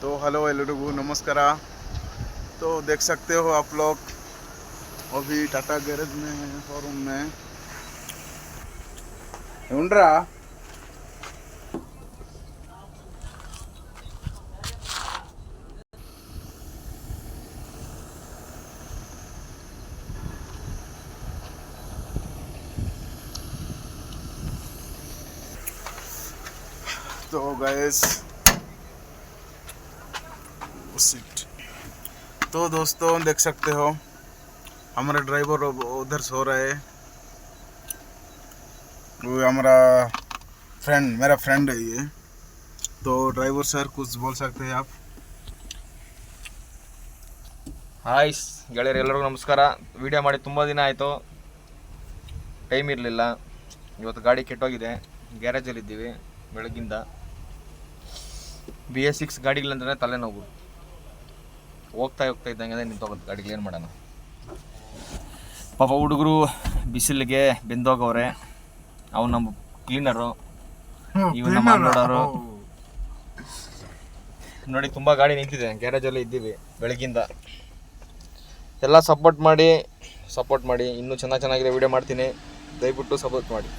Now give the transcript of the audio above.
तो हेलो एलरिगू नमस्कार। तो देख सकते हो आप लोग अभी टाटा गैरेज में हैं, शोरूम में ढूंढरा। तो गैस तो दोस्तों देख सकते हो हमारा ड्राइवर उधर सो रहा है। वो हमारा मेरा फ्रेंड है ये। तो ड्राइवर सर कुछ बोल सकते हैं आप? ಹಾಯ್ ಗೆಳೆಯರು, ಎಲ್ಲರಿಗೂ ನಮಸ್ಕಾರ. ವಿಡಿಯೋ ಮಾಡಿ ತುಂಬ ದಿನ ಆಯಿತು, ಟೈಮ್ ಇರಲಿಲ್ಲ. ಇವತ್ತು ಗಾಡಿ ಕೆಟ್ಟೋಗಿದೆ, ಗ್ಯಾರೇಜಲ್ಲಿದ್ದೀವಿ ಬೆಳಗ್ಗಿಂದ. BS6 ಗಾಡಿಗಳಂದ್ರೆ ತಲೆನೋವು. ಹೋಗ್ತಾ ಇದ್ದಂಗೆ ನಿಂತೋಗುತ್ತೆ ಗಾಡಿಗೆ. ಏನು ಮಾಡೋಣ ಪಾಪ, ಹುಡುಗರು ಬಿಸಿಲಿಗೆ ಬೆಂದೋಗವ್ರೆ. ಅವ್ನು ನಮ್ಮ ಕ್ಲೀನರು, ಇವು ನಮ್ಮ ಅನ್ಲೋಡರು. ನೋಡಿ ತುಂಬ ಗಾಡಿ ನಿಂತಿದೆ, ಗ್ಯಾರೇಜಲ್ಲೇ ಇದ್ದೀವಿ ಬೆಳಗ್ಗಿಂದ. ಎಲ್ಲ ಸಪೋರ್ಟ್ ಮಾಡಿ ಇನ್ನೂ ಚೆನ್ನಾಗಿದೆ ವಿಡಿಯೋ ಮಾಡ್ತೀನಿ. ದಯವಿಟ್ಟು ಸಪೋರ್ಟ್ ಮಾಡಿ.